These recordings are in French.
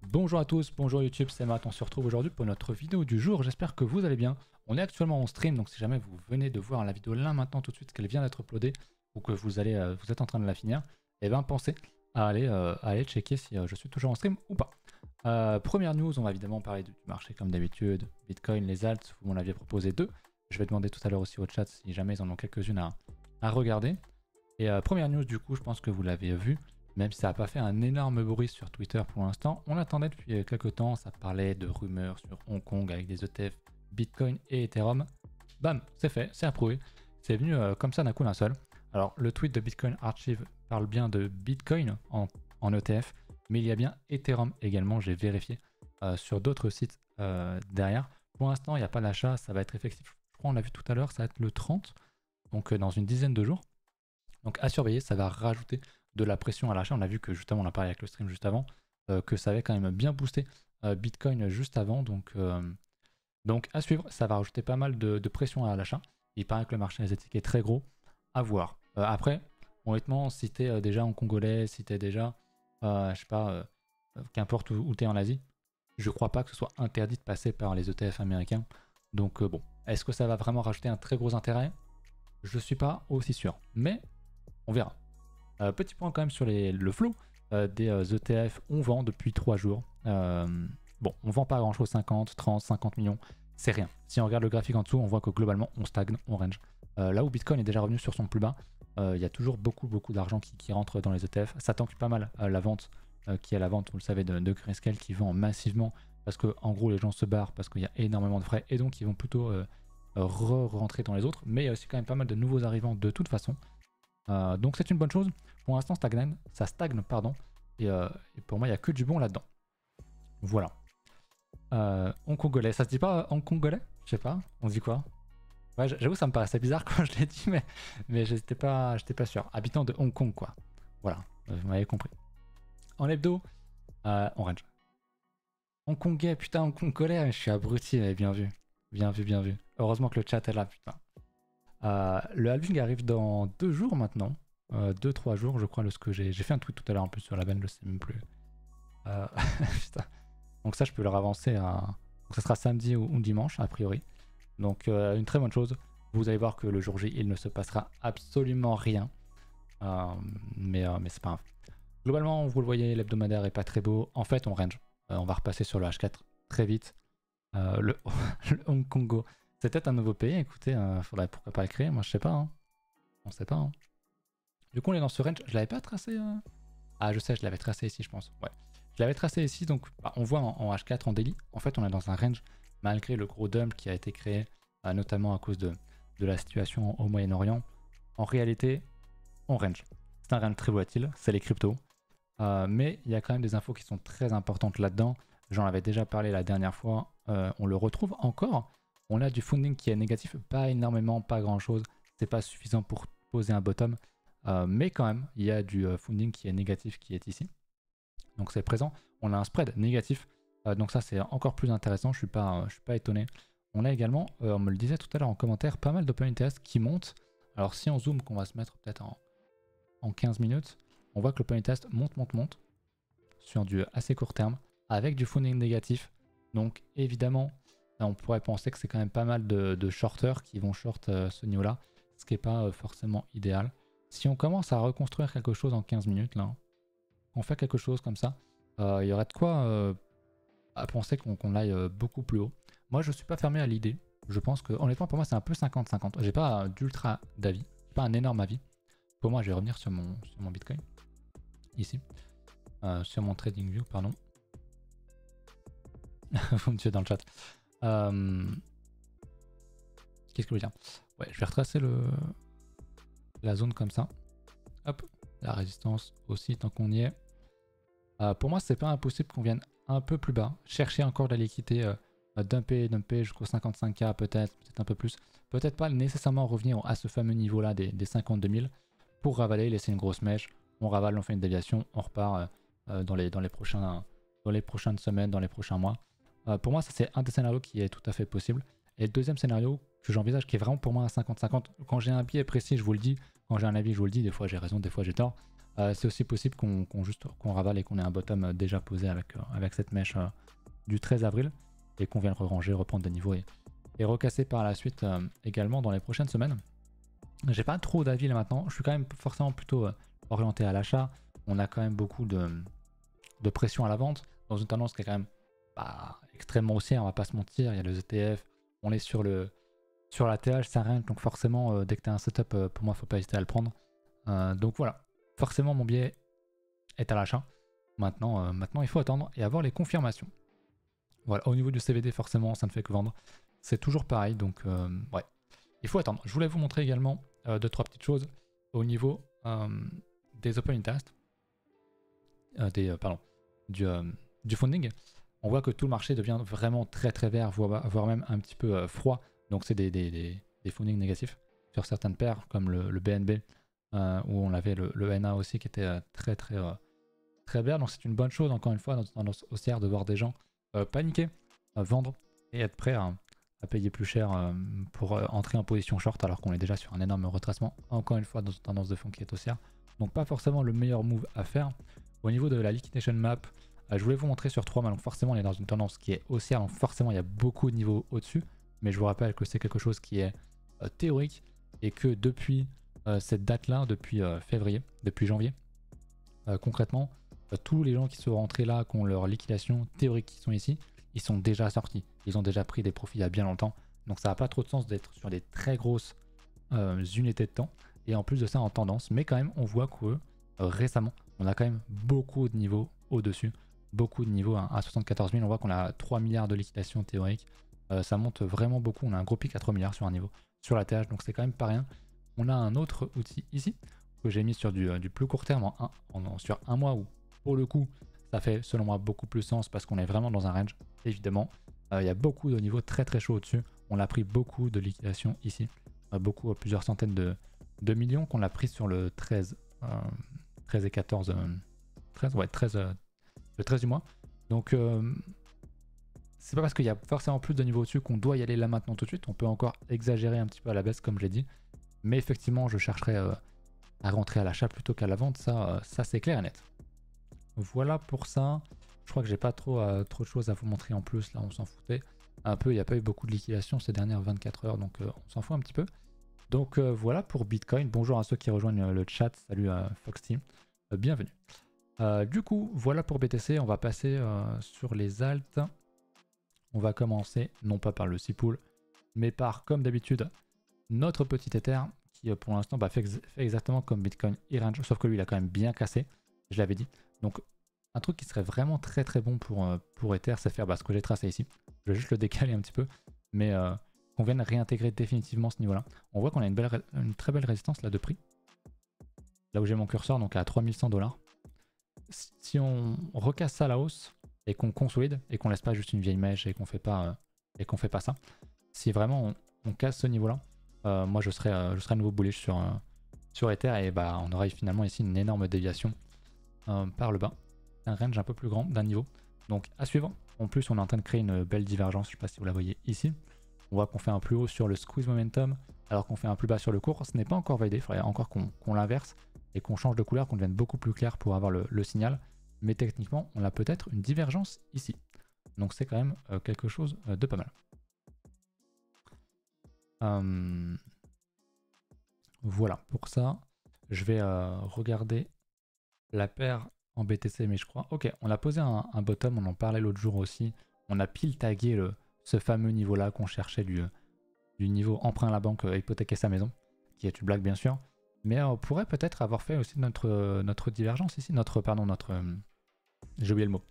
Bonjour à tous, bonjour YouTube, c'est Matt, on se retrouve aujourd'hui pour notre vidéo du jour, j'espère que vous allez bien. On est actuellement en stream, donc si jamais vous venez de voir la vidéo là maintenant tout de suite, qu'elle vient d'être uploadée, ou que vous êtes en train de la finir, et bien pensez à aller checker si je suis toujours en stream ou pas. Première news, on va évidemment parler du marché comme d'habitude, Bitcoin, les alts, vous m'en aviez proposé deux. Je vais demander tout à l'heure aussi au chat si jamais ils en ont quelques-unes à regarder. Et première news du coup, je pense que vous l'avez vu. Même si ça n'a pas fait un énorme bruit sur Twitter pour l'instant, on attendait depuis quelques temps, ça parlait de rumeurs sur Hong Kong avec des ETF Bitcoin et Ethereum. Bam, c'est fait, c'est approuvé. C'est venu comme ça d'un coup d'un seul. Alors le tweet de Bitcoin Archive parle bien de Bitcoin en ETF, mais il y a bien Ethereum également, j'ai vérifié sur d'autres sites derrière. Pour l'instant, il n'y a pas d'achat, ça va être effectif. Je crois qu'on l'a vu tout à l'heure, ça va être le 30, donc dans une dizaine de jours. Donc à surveiller, ça va rajouter de la pression à l'achat. On a vu que justement, on a parlé avec le stream juste avant, que ça avait quand même bien boosté Bitcoin juste avant. Donc à suivre, ça va rajouter pas mal de pression à l'achat. Il paraît que le marché asiatique est très gros, à voir. Après, honnêtement, si t'es déjà en congolais, si t'es déjà, je sais pas, qu'importe où t'es en Asie, je crois pas que ce soit interdit de passer par les ETF américains. Donc bon, est-ce que ça va vraiment rajouter un très gros intérêt? Je suis pas aussi sûr, mais on verra. Petit point quand même sur le flow des ETF, on vend depuis 3 jours. Bon, on vend pas grand chose, 50, 30, 50 millions, c'est rien. Si on regarde le graphique en dessous, on voit que globalement on stagne, on range. Là où Bitcoin est déjà revenu sur son plus bas, il y a toujours beaucoup d'argent qui rentre dans les ETF. Ça tanque pas mal la vente, qui est la vente, vous le savez, de Grayscale qui vend massivement parce que en gros les gens se barrent parce qu'il y a énormément de frais et donc ils vont plutôt rentrer dans les autres. Mais il y a aussi quand même pas mal de nouveaux arrivants de toute façon. Donc c'est une bonne chose. Pour l'instant, ça stagne, pardon. Et pour moi, il n'y a que du bon là-dedans. Voilà. Hongkongolais, ça se dit pas Hongkongolais? Je sais pas, on dit quoi? Ouais, j'avoue, ça me paraissait bizarre quand je l'ai dit, mais j'étais pas sûr. Habitant de Hong Kong, quoi. Voilà, vous m'avez compris. En hebdo, Orange. Hongkongais, putain, Hongkongolais, je suis abruti, mais bien vu. Bien vu, bien vu. Heureusement que le chat est là, putain. Le halving arrive dans 2 jours maintenant. 2-3 jours, je crois, lorsque j'ai fait un tweet tout à l'heure en plus sur la veine, je sais même plus. Putain. Donc ça, je peux leur avancer à... Donc ça sera samedi ou dimanche, a priori. Donc une très bonne chose. Vous allez voir que le jour J, il ne se passera absolument rien. Mais c'est pas grave. Globalement, vous le voyez, l'hebdomadaire est pas très beau. En fait, on range. On va repasser sur le H4 très vite. Le Hong Kongo. C'est peut-être un nouveau pays, écoutez, faudrait pourquoi pas le créer, moi je sais pas. Hein. On sait pas. Hein. Du coup, on est dans ce range. Je l'avais pas tracé. Ah, je sais, je l'avais tracé ici, je pense. Ouais. Je l'avais tracé ici, donc on voit en H4 en daily. En fait, on est dans un range malgré le gros dump qui a été créé, notamment à cause de la situation au Moyen-Orient. En réalité, on range. C'est un range très volatile, c'est les cryptos. Mais il y a quand même des infos qui sont très importantes là-dedans. J'en avais déjà parlé la dernière fois. On le retrouve encore. On a du funding qui est négatif, pas énormément, pas grand-chose. C'est pas suffisant pour poser un bottom. Mais quand même, il y a du funding qui est négatif qui est ici. Donc c'est présent. On a un spread négatif. Donc ça, c'est encore plus intéressant. Je suis pas étonné. On a également, on me le disait tout à l'heure en commentaire, pas mal d'open interest qui montent. Alors si on zoome, qu'on va se mettre peut-être en 15 minutes, on voit que l'open interest monte sur du assez court terme avec du funding négatif. Donc évidemment, là, on pourrait penser que c'est quand même pas mal de shorters qui vont short ce niveau-là, ce qui n'est pas forcément idéal. Si on commence à reconstruire quelque chose en 15 minutes, là, on fait quelque chose comme ça, il y aurait de quoi à penser qu'on aille beaucoup plus haut. Moi, je suis pas fermé à l'idée. Je pense que, honnêtement, pour moi, c'est un peu 50-50. J'ai pas d'ultra d'avis, pas un énorme avis. Pour moi, je vais revenir sur mon Bitcoin, ici, sur mon TradingView, pardon. Vous me tuez dans le chat. Qu'est-ce que je veux dire? Ouais, je vais retracer la zone comme ça. Hop, la résistance aussi tant qu'on y est. Pour moi, c'est pas impossible qu'on vienne un peu plus bas, chercher encore de la liquidité, dumper jusqu'au 55K peut-être un peu plus. Peut-être pas nécessairement revenir à ce fameux niveau-là des 52 000 pour ravaler, laisser une grosse mèche. On ravale, on fait une déviation, on repart dans les prochaines semaines, dans les prochains mois. Pour moi, ça c'est un des scénarios qui est tout à fait possible. Et le deuxième scénario que j'envisage, qui est vraiment pour moi à 50-50, quand j'ai un biais précis, je vous le dis, quand j'ai un avis, je vous le dis, des fois j'ai raison, des fois j'ai tort. C'est aussi possible qu'on ravale et qu'on ait un bottom déjà posé avec cette mèche du 13 avril et qu'on vienne ranger, reprendre des niveaux et recasser par la suite également dans les prochaines semaines. J'ai pas trop d'avis là maintenant, je suis quand même forcément plutôt orienté à l'achat. On a quand même beaucoup de pression à la vente dans une tendance qui est quand même extrêmement haussière, on va pas se mentir. Il y a le ETF, on est sur la TH, ça range, donc forcément dès que tu as un setup, pour moi faut pas hésiter à le prendre. Donc voilà, forcément mon billet est à l'achat. Maintenant il faut attendre et avoir les confirmations. Voilà, au niveau du CVD forcément ça ne fait que vendre. C'est toujours pareil, donc ouais, il faut attendre. Je voulais vous montrer également 2-3 petites choses au niveau des open interest, du funding. On voit que tout le marché devient vraiment très très vert, voire même un petit peu froid. Donc c'est des fundings négatifs sur certaines paires comme le BNB, où on avait le NA aussi qui était très vert. Donc c'est une bonne chose encore une fois dans une tendance haussière de voir des gens paniquer, vendre et être prêts à payer plus cher pour entrer en position short alors qu'on est déjà sur un énorme retracement. Encore une fois dans une tendance de fond qui est haussière. Donc pas forcément le meilleur move à faire. Au niveau de la liquidation map, je voulais vous montrer sur 3 mois, donc forcément on est dans une tendance qui est haussière, donc forcément il y a beaucoup de niveaux au-dessus, mais je vous rappelle que c'est quelque chose qui est théorique et que depuis cette date-là, depuis février, depuis janvier, concrètement, tous les gens qui sont rentrés là, qui ont leur liquidation théorique qui sont ici, ils sont déjà sortis, ils ont déjà pris des profits il y a bien longtemps, donc ça n'a pas trop de sens d'être sur des très grosses unités de temps, et en plus de ça en tendance, mais quand même on voit que récemment, on a quand même beaucoup de niveaux au-dessus. Beaucoup de niveaux à 74 000, on voit qu'on a 3 milliards de liquidation théorique, ça monte vraiment beaucoup, on a un gros pic à 3 milliards sur un niveau, sur la TH, donc c'est quand même pas rien. On a un autre outil ici, que j'ai mis sur du plus court terme, sur un mois, où pour le coup, ça fait selon moi beaucoup plus sens, parce qu'on est vraiment dans un range, évidemment. Il y a beaucoup de niveaux très très chauds au-dessus, on a pris beaucoup de liquidation ici, plusieurs centaines de millions qu'on a pris sur le 13 et 14, 13, ouais 13... le 13 du mois. Donc c'est pas parce qu'il y a forcément plus de niveaux au-dessus qu'on doit y aller là maintenant tout de suite. On peut encore exagérer un petit peu à la baisse comme j'ai dit. Mais effectivement je chercherai à rentrer à l'achat plutôt qu'à la vente. Ça c'est clair et net. Voilà pour ça. Je crois que j'ai pas trop de choses à vous montrer en plus. Là on s'en foutait un peu. Il n'y a pas eu beaucoup de liquidation ces dernières 24 heures. Donc on s'en fout un petit peu. Donc voilà pour Bitcoin. Bonjour à ceux qui rejoignent le chat. Salut à Fox Team. Bienvenue. Du coup, voilà pour BTC, on va passer sur les alts. On va commencer, non pas par le C-Pool, mais par, comme d'habitude, notre petit Ether, qui pour l'instant fait exactement comme Bitcoin e-range, sauf que lui, il a quand même bien cassé, je l'avais dit. Donc, un truc qui serait vraiment très très bon pour Ether, c'est faire ce que j'ai tracé ici. Je vais juste le décaler un petit peu, mais qu'on vienne réintégrer définitivement ce niveau-là. On voit qu'on a une très belle résistance là de prix. Là où j'ai mon curseur, donc à 3100 $. Si on recasse ça à la hausse et qu'on consolide et qu'on laisse pas juste une vieille mèche et qu'on fait pas ça, si vraiment on casse ce niveau là, moi je serai à nouveau bullish sur Ether et on aura finalement ici une énorme déviation par le bas, un range un peu plus grand d'un niveau, donc à suivre. En plus on est en train de créer une belle divergence, je sais pas si vous la voyez ici, on voit qu'on fait un plus haut sur le squeeze momentum alors qu'on fait un plus bas sur le court. Ce n'est pas encore validé, il faudrait encore qu'on l'inverse et qu'on change de couleur, qu'on devienne beaucoup plus clair pour avoir le signal. Mais techniquement, on a peut-être une divergence ici. Donc c'est quand même quelque chose de pas mal. Voilà, pour ça, je vais regarder la paire en BTC, mais je crois... Ok, on a posé un bottom, on en parlait l'autre jour aussi. On a pile tagué ce fameux niveau-là qu'on cherchait du niveau emprunt à la banque, hypothéquer sa maison, qui est une blague bien sûr. Mais on pourrait peut-être avoir fait aussi notre divergence ici, j'ai oublié le mot.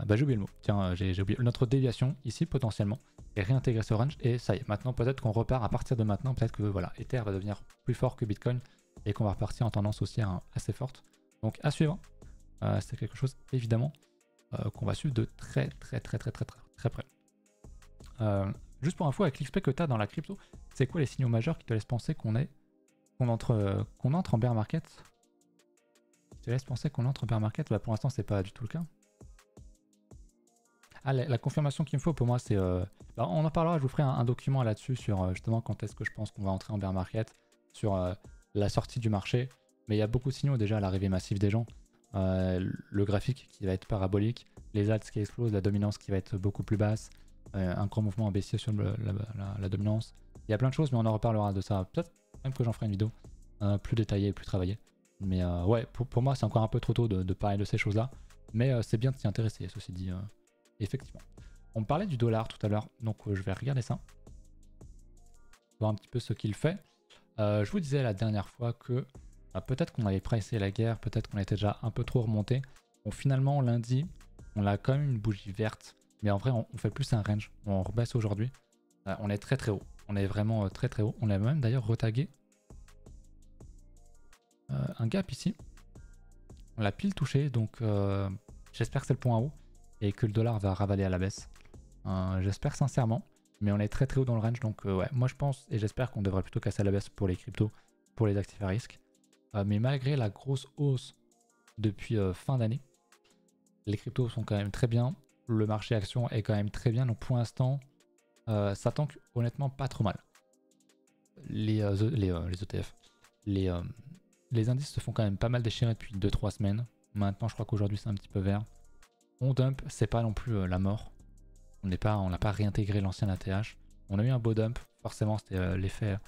J'ai oublié le mot. Tiens, j'ai oublié notre déviation ici potentiellement et réintégrer ce range. Et ça y est, maintenant peut-être qu'on repart à partir de maintenant. Peut-être que voilà, Ether va devenir plus fort que Bitcoin et qu'on va repartir en tendance haussière assez forte. Donc à suivre. C'est quelque chose évidemment qu'on va suivre de très près. Juste pour info, avec l'XP que tu as dans la crypto, c'est quoi les signaux majeurs qui te laissent penser qu'on entre en bear market? Qui te laisse penser qu'on entre en bear market? Pour l'instant, c'est pas du tout le cas. Ah, la confirmation qu'il me faut pour moi, c'est... on en parlera, je vous ferai un document là-dessus sur justement quand est-ce que je pense qu'on va entrer en bear market, sur la sortie du marché. Mais il y a beaucoup de signaux déjà à l'arrivée massive des gens. Le graphique qui va être parabolique, les alts qui explosent, la dominance qui va être beaucoup plus basse, un grand mouvement baissier sur la dominance. Il y a plein de choses, mais on en reparlera de ça. Peut-être même que j'en ferai une vidéo plus détaillée et plus travaillée. Mais ouais, pour moi, c'est encore un peu trop tôt de parler de ces choses-là. Mais c'est bien de s'y intéresser, ceci dit, effectivement. On me parlait du dollar tout à l'heure, donc je vais regarder ça. Voir un petit peu ce qu'il fait. Je vous disais la dernière fois que peut-être qu'on avait pricé la guerre, peut-être qu'on était déjà un peu trop remonté. Bon, finalement, lundi, on a quand même une bougie verte. Mais en vrai, on fait plus un range. On rebaisse aujourd'hui. On est très très haut. On est vraiment très très haut. On a même d'ailleurs retagué un gap ici. On l'a pile touché, donc j'espère que c'est le point haut et que le dollar va ravaler à la baisse. J'espère sincèrement, mais on est très très haut dans le range, donc ouais, moi je pense et j'espère qu'on devrait plutôt casser à la baisse pour les cryptos, pour les actifs à risque. Mais malgré la grosse hausse depuis fin d'année, les cryptos sont quand même très bien, le marché action est quand même très bien, donc pour l'instant, ça tank honnêtement pas trop mal. Les ETF, les indices se font quand même pas mal déchirer depuis 2-3 semaines. Maintenant, je crois qu'aujourd'hui c'est un petit peu vert. On dump, c'est pas non plus la mort. On n'a pas réintégré l'ancien ATH. On a eu un beau dump, forcément c'était l'effet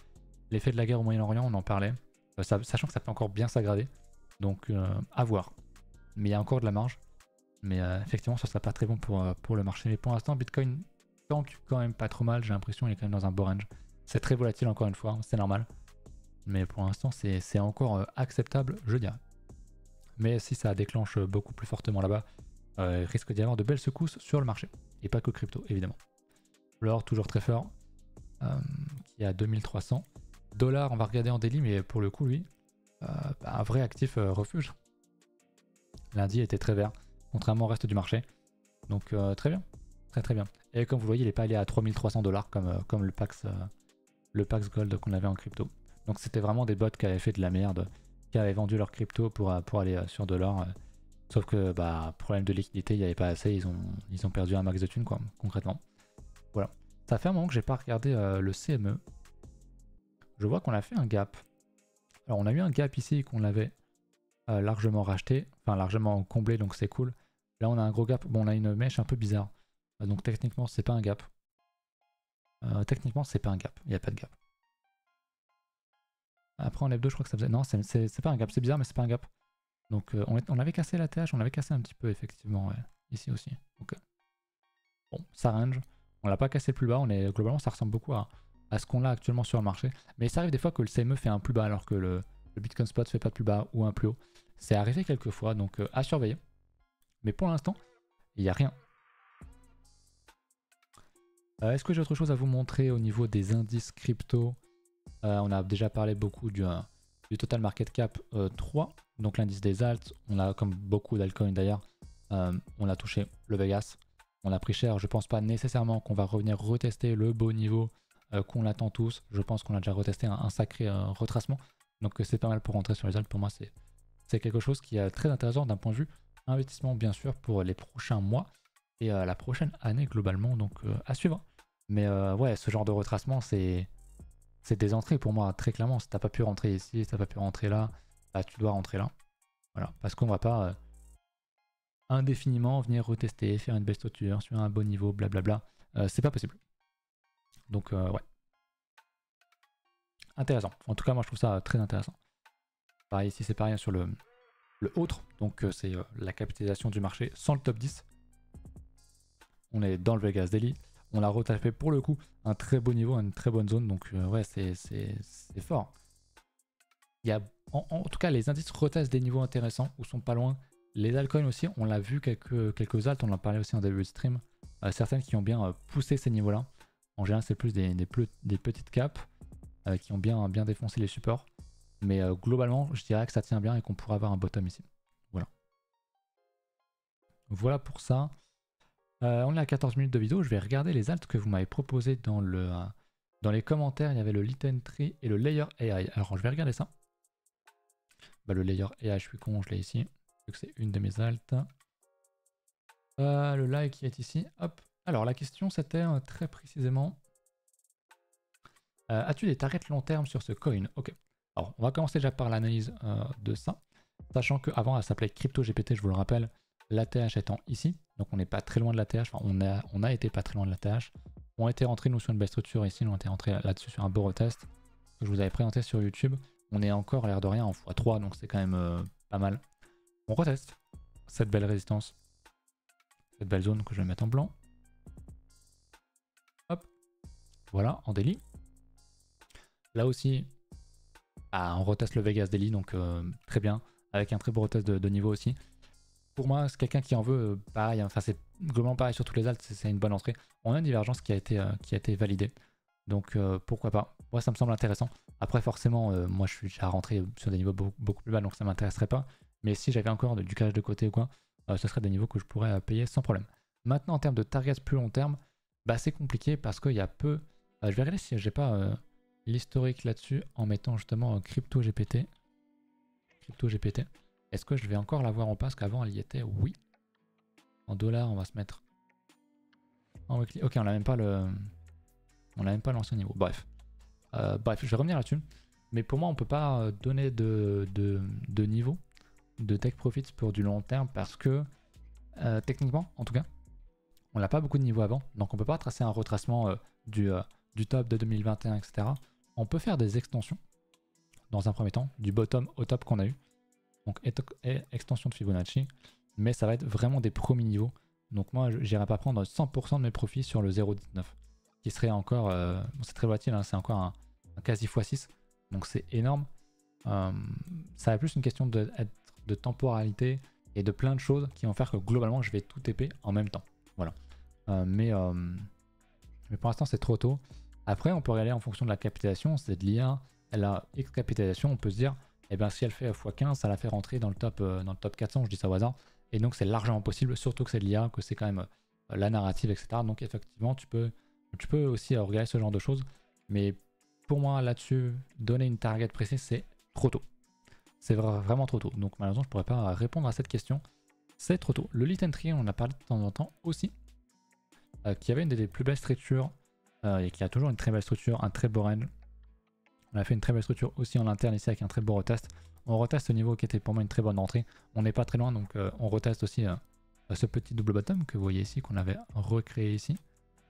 de la guerre au Moyen-Orient, on en parlait. Sachant que ça peut encore bien s'aggraver. Donc à voir. Mais il y a encore de la marge. Mais effectivement, ça sera pas très bon pour le marché. Mais pour l'instant, Bitcoin tank quand même pas trop mal. J'ai l'impression qu'il est quand même dans un beau range. C'est très volatile encore une fois, c'est normal. Mais pour l'instant, c'est encore acceptable, je dirais. Mais si ça déclenche beaucoup plus fortement là-bas, il risque d'y avoir de belles secousses sur le marché. Et pas que crypto, évidemment. L'or, toujours très fort, qui est à 2300. Dollar, on va regarder en daily, mais pour le coup, lui, un vrai actif refuge. Lundi était très vert, contrairement au reste du marché. Donc très bien, très très bien. Et comme vous le voyez, il n'est pas allé à 3300 dollars comme le Pax Gold qu'on avait en crypto. Donc c'était vraiment des bots qui avaient fait de la merde, qui avaient vendu leur crypto pour aller sur de l'or. Sauf que problème de liquidité, il n'y avait pas assez, ils ont perdu un max de thunes quoi, concrètement. Voilà. Ça fait un moment que j'ai pas regardé le CME. Je vois qu'on a fait un gap. Alors on a eu un gap ici qu'on avait largement racheté, enfin largement comblé, donc c'est cool. Là on a un gros gap, bon on a une mèche un peu bizarre. Donc techniquement c'est pas un gap. Techniquement c'est pas un gap, il n'y a pas de gap. Après en F2 je crois que ça faisait... Non c'est pas un gap, c'est bizarre mais c'est pas un gap. Donc on avait cassé la TH, on avait cassé un petit peu effectivement, ouais. Ici aussi. Ok. Bon, ça range. On l'a pas cassé plus bas, globalement ça ressemble beaucoup à ce qu'on a actuellement sur le marché. Mais ça arrive des fois que le CME fait un plus bas alors que le Bitcoin Spot fait pas de plus bas ou un plus haut. C'est arrivé quelques fois, donc à surveiller. Mais pour l'instant, il n'y a rien. Est-ce que j'ai autre chose à vous montrer au niveau des indices crypto? On a déjà parlé beaucoup du Total Market Cap 3, donc l'indice des alts. On a, comme beaucoup d'altcoins d'ailleurs, on a touché le Vegas. On a pris cher. Je pense pas nécessairement qu'on va revenir retester le beau niveau qu'on attend tous. Je pense qu'on a déjà retesté un sacré retracement. Donc c'est pas mal pour rentrer sur les alts. Pour moi, c'est quelque chose qui est très intéressant d'un point de vue investissement, bien sûr, pour les prochains mois et la prochaine année globalement. Donc à suivre. Mais ouais, ce genre de retracement, c'est des entrées pour moi, très clairement. Si t'as pas pu rentrer ici, si t'as pas pu rentrer là, bah, tu dois rentrer là. Voilà, parce qu'on va pas indéfiniment venir retester, faire une belle structure sur un bon niveau, blablabla. C'est pas possible. Donc ouais. Intéressant. En tout cas, moi je trouve ça très intéressant. Pareil, ici c'est pareil sur le autre. Donc c'est la capitalisation du marché sans le top 10. On est dans le Vegas Daily. On a retapé pour le coup un très beau niveau, une très bonne zone. Donc ouais, c'est fort. Il y a, en tout cas, les indices retestent des niveaux intéressants ou sont pas loin. Les altcoins aussi, on l'a vu quelques alts, on en parlait aussi en début de stream. Certaines qui ont bien poussé ces niveaux-là. En général, c'est plus des petites caps qui ont bien défoncé les supports. Mais globalement, je dirais que ça tient bien et qu'on pourra avoir un bottom ici. Voilà. Voilà pour ça. On est à 14 minutes de vidéo. Je vais regarder les alts que vous m'avez proposés dans les commentaires. Il y avait le Lit Tree et le Layer AI. Alors, je vais regarder ça. Le Layer AI, je suis con, je l'ai ici. C'est une de mes alts. Le like qui est ici. Hop. Alors, la question, c'était très précisément... as-tu des targets long terme sur ce coin? Ok. Alors, on va commencer déjà par l'analyse de ça, sachant qu'avant, elle s'appelait CryptoGPT, je vous le rappelle, l'ATH étant ici, donc on n'est pas très loin de l'ATH, enfin, on a été pas très loin de l'ATH. On a été rentré nous sur une belle structure ici, on a été rentré là-dessus sur un beau retest que je vous avais présenté sur YouTube. On est encore, l'air de rien, en x3, donc c'est quand même pas mal. On reteste cette belle résistance, cette belle zone que je vais mettre en blanc. Hop, voilà, en daily. Là aussi, on reteste le Vegas daily, donc très bien, avec un très beau retest de niveau aussi. Pour moi, c'est quelqu'un qui en veut, pareil, enfin c'est globalement pareil sur tous les alts, c'est une bonne entrée. On a une divergence qui a été validée, donc pourquoi pas. Moi, ça me semble intéressant. Après, forcément, moi je suis déjà rentré sur des niveaux beaucoup plus bas, donc ça m'intéresserait pas. Mais si j'avais encore du cash de côté ou quoi, ce serait des niveaux que je pourrais payer sans problème. Maintenant, en termes de targets plus long terme, bah, c'est compliqué parce qu'il y a peu. Je vais regarder si j'ai pas l'historique là-dessus en mettant justement CryptoGPT. CryptoGPT. Est-ce que je vais encore l'avoir en passe qu'avant elle y était? Oui. En dollars, on va se mettre en weekly. Ok, on n'a même pas l'ancien niveau. Bref. Bref, je vais revenir là-dessus. Mais pour moi, on peut pas donner de niveau de take profits pour du long terme parce que techniquement, en tout cas, on n'a pas beaucoup de niveau avant. Donc on peut pas tracer un retracement du top de 2021, etc. On peut faire des extensions dans un premier temps, du bottom au top qu'on a eu. Donc extension de Fibonacci, mais ça va être vraiment des premiers niveaux. Donc moi, j'irai pas prendre 100% de mes profits sur le 0,19, qui serait encore, c'est très volatile, hein, c'est encore un quasi x6, donc c'est énorme. Ça va plus une question de temporalité et de plein de choses qui vont faire que globalement, je vais tout TP en même temps. Voilà. Mais pour l'instant, c'est trop tôt. Après, on peut regarder en fonction de la capitalisation, c'est de l'IA, elle a X capitalisation, on peut se dire, et bien si elle fait x15, ça la fait rentrer dans le top 400, je dis ça au hasard. Et donc c'est largement possible, surtout que c'est de l'IA, que c'est quand même la narrative, etc. Donc effectivement, tu peux aussi regarder ce genre de choses. Mais pour moi, là-dessus, donner une target précise, c'est trop tôt. C'est vraiment trop tôt. Donc malheureusement, je ne pourrais pas répondre à cette question. C'est trop tôt. Le lit entry, on en a parlé de temps en temps aussi, qui avait une des plus belles structures, et qui a toujours une très belle structure, un très beau range. On a fait une très belle structure aussi en interne ici avec un très beau retest. On reteste ce niveau qui était pour moi une très bonne entrée. On n'est pas très loin, donc on reteste aussi ce petit double bottom que vous voyez ici, qu'on avait recréé ici.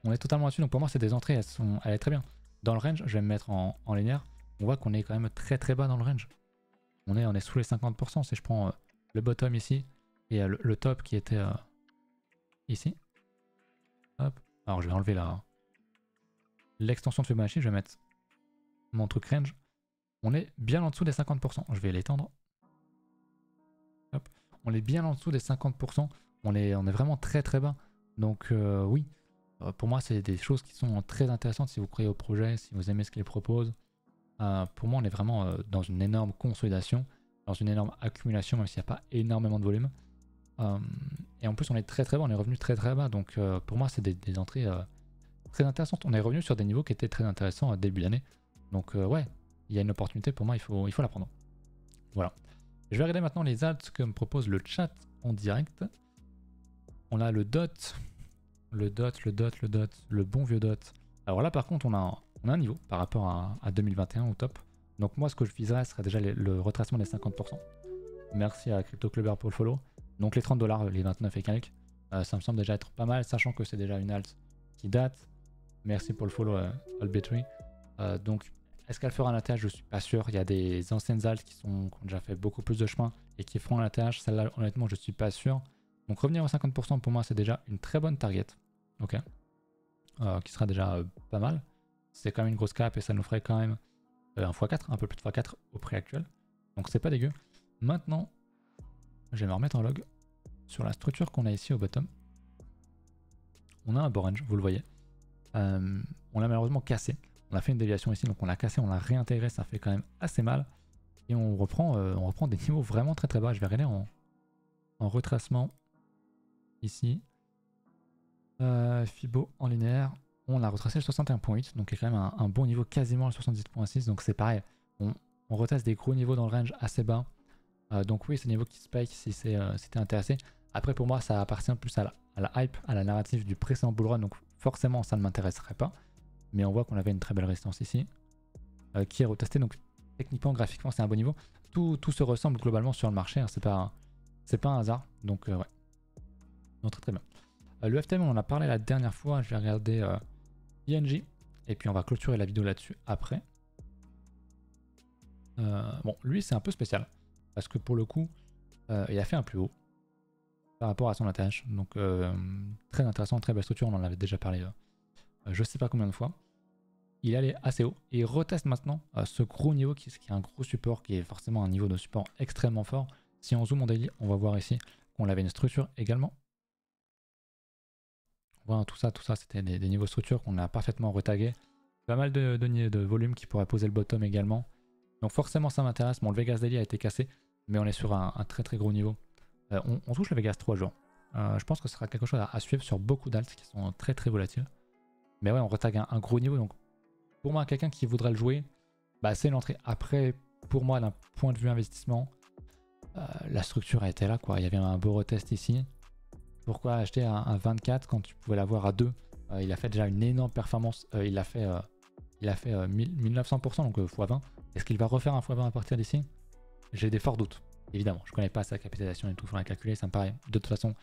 On est totalement dessus, donc pour moi c'est des entrées, elle est très bien. Dans le range, je vais me mettre en linéaire. On voit qu'on est quand même très très bas dans le range. On est sous les 50% si je prends le bottom ici et le top qui était ici. Hop. Alors je vais enlever l'extension de Fibonacci, je vais mettre mon truc range. On est bien en dessous des 50%. Je vais l'étendre. Hop. On est bien en dessous des 50%. On est vraiment très très bas. Donc oui, pour moi c'est des choses qui sont très intéressantes si vous croyez au projet, si vous aimez ce qu'il propose. Pour moi on est vraiment dans une énorme consolidation, dans une énorme accumulation, même s'il n'y a pas énormément de volume. Et en plus on est très très bas, on est revenu très très bas. Donc pour moi c'est des entrées très intéressantes. On est revenu sur des niveaux qui étaient très intéressants début d'année. Donc ouais, il y a une opportunité pour moi, il faut la prendre. Voilà. Je vais regarder maintenant les alts que me propose le chat en direct. On a le DOT, le bon vieux DOT. Alors là par contre on a un niveau par rapport à 2021 au top. Donc moi ce que je viserais serait déjà le retracement des 50%. Merci à Crypto Clubber pour le follow. Donc les 30 $, les 29 et quelques, ça me semble déjà être pas mal, sachant que c'est déjà une alt qui date. Merci pour le follow Albatry. Donc est-ce qu'elle fera un ATH? Je suis pas sûr. Il y a des anciennes alts qui ont déjà fait beaucoup plus de chemin et qui feront un ATH. Celle-là, honnêtement, je suis pas sûr. Donc revenir aux 50% pour moi, c'est déjà une très bonne target. Ok. Qui sera déjà pas mal. C'est quand même une grosse cap et ça nous ferait quand même un x4, un peu plus de x4 au prix actuel. Donc c'est pas dégueu. Maintenant, je vais me remettre en log sur la structure qu'on a ici au bottom. On a un beau range, vous le voyez. On l'a malheureusement cassé. On a fait une déviation ici, donc on l'a cassé, on l'a réintégré, ça fait quand même assez mal. Et on reprend des niveaux vraiment très très bas. Je vais regarder en retracement ici. Fibo en linéaire, on a retracé le 61.8, donc il y a quand même un bon niveau, quasiment le 70.6. Donc c'est pareil, on retrace des gros niveaux dans le range assez bas. Donc oui, c'est des niveaux qui spike si t'es intéressé. Après pour moi, ça appartient plus à la hype, à la narrative du précédent bull run, donc forcément ça ne m'intéresserait pas. Mais on voit qu'on avait une très belle résistance ici, qui est retestée. Donc techniquement, graphiquement, c'est un bon niveau. Tout se ressemble globalement sur le marché, hein, c'est pas un hasard. Donc ouais, donc, très très bien. Le FTM, on en a parlé la dernière fois, je vais regarder ING, et puis on va clôturer la vidéo là-dessus après. Bon, lui c'est un peu spécial, parce que pour le coup, il a fait un plus haut par rapport à son attache, donc très intéressant, très belle structure, on en avait déjà parlé je sais pas combien de fois. Il est allé assez haut, et il reteste maintenant ce gros niveau qui est un gros support, qui est forcément un niveau de support extrêmement fort. Si on zoome en daily, on va voir ici qu'on avait une structure également. Voilà, tout ça c'était des niveaux structure qu'on a parfaitement retagué. Pas mal de volume qui pourrait poser le bottom également. Donc forcément ça m'intéresse. Bon, le Vegas Daily a été cassé, mais on est sur un très très gros niveau. On touche le Vegas 3 jours. Je pense que ce sera quelque chose à suivre sur beaucoup d'alts qui sont très très volatiles. Mais ouais, on retague un gros niveau. Donc pour moi, quelqu'un qui voudrait le jouer, bah, c'est l'entrée. Après, pour moi, d'un point de vue investissement, la structure a été là, quoi. Il y avait un beau retest ici. Pourquoi acheter un 24 quand tu pouvais l'avoir à 2? Il a fait déjà une énorme performance. Il a fait 1900%, donc x20. Est-ce qu'il va refaire un x20 à partir d'ici? J'ai des forts doutes, évidemment. Je ne connais pas sa capitalisation et tout, il faudra calculer. Ça me paraît de toute façon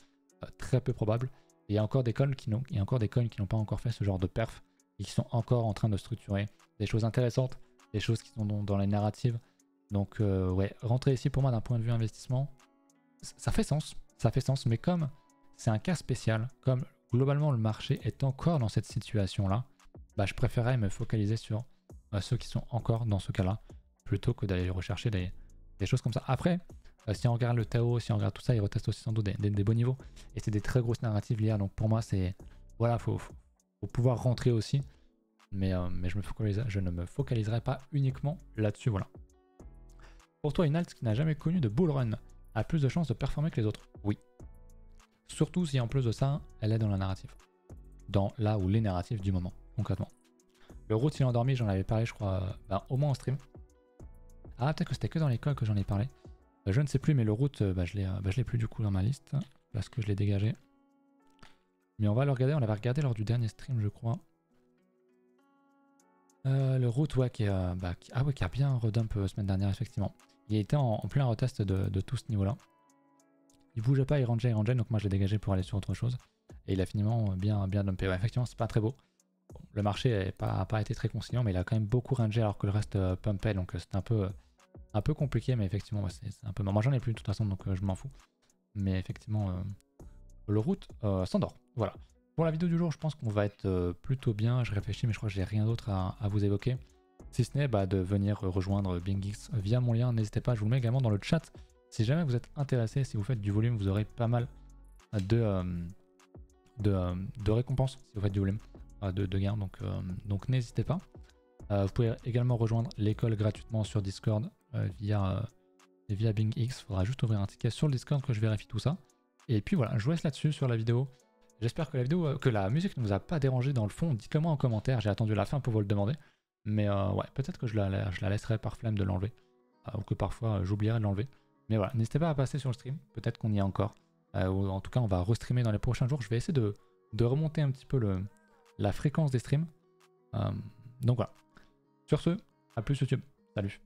très peu probable. Et il y a encore des coins qui n'ont pas encore fait ce genre de perf et qui sont encore en train de structurer des choses intéressantes, des choses qui sont dans les narratives. Donc ouais, rentrer ici pour moi d'un point de vue investissement, ça fait sens. Ça fait sens, mais comme c'est un cas spécial, comme globalement le marché est encore dans cette situation-là, bah, je préférerais me focaliser sur ceux qui sont encore dans ce cas-là, plutôt que d'aller rechercher des choses comme ça. Après, si on regarde le Tao, si on regarde tout ça, il reteste aussi sans doute des beaux niveaux, et c'est des très grosses narratives liées, donc pour moi c'est... Voilà, faut pouvoir rentrer aussi, mais je ne me focaliserai pas uniquement là-dessus, voilà. Pour toi, une alt qui n'a jamais connu de bull run a plus de chances de performer que les autres? Oui. Surtout si en plus de ça, elle est dans la narrative. Dans là où les narratifs du moment, concrètement. Le route, il est endormi, j'en avais parlé, je crois, au moins en stream. Ah, peut-être que c'était que dans l'école que j'en ai parlé. Je ne sais plus, mais le route, je l'ai plus du coup dans ma liste, parce que je l'ai dégagé. Mais on va le regarder, on l'avait regardé lors du dernier stream, je crois. Le route, ouais, qui a bien redump semaine dernière, effectivement. Il était en plein retest de tout ce niveau-là. Il bougeait pas, il rangeait, donc moi je l'ai dégagé pour aller sur autre chose. Et il a finalement bien dumpé. Ouais, effectivement, c'est pas très beau. Bon, le marché n'a pas été très conciliant, mais il a quand même beaucoup rangé alors que le reste pumpait, donc c'était un peu compliqué, mais effectivement, ouais, c'est un peu... Moi j'en ai plus de toute façon, donc je m'en fous. Mais effectivement, le route s'endort. Voilà. Pour la vidéo du jour, je pense qu'on va être plutôt bien. Je réfléchis, mais je crois que j'ai rien d'autre à vous évoquer. Si ce n'est de venir rejoindre BingX via mon lien, n'hésitez pas, je vous le mets également dans le chat. Si jamais vous êtes intéressé, si vous faites du volume, vous aurez pas mal de récompenses si vous faites du volume, de gains, donc n'hésitez pas. Vous pouvez également rejoindre l'école gratuitement sur Discord via BingX. Il faudra juste ouvrir un ticket sur le Discord que je vérifie tout ça. Et puis voilà, je vous laisse là-dessus sur la vidéo. J'espère que la musique ne vous a pas dérangé dans le fond. Dites-le moi en commentaire, j'ai attendu la fin pour vous le demander. Mais ouais, peut-être que je la laisserai par flemme de l'enlever. Ou que parfois j'oublierai de l'enlever. Mais voilà, n'hésitez pas à passer sur le stream, peut-être qu'on y est encore. Ou en tout cas, on va restreamer dans les prochains jours. Je vais essayer de remonter un petit peu la fréquence des streams. Donc voilà. Sur ce, à plus YouTube. Salut.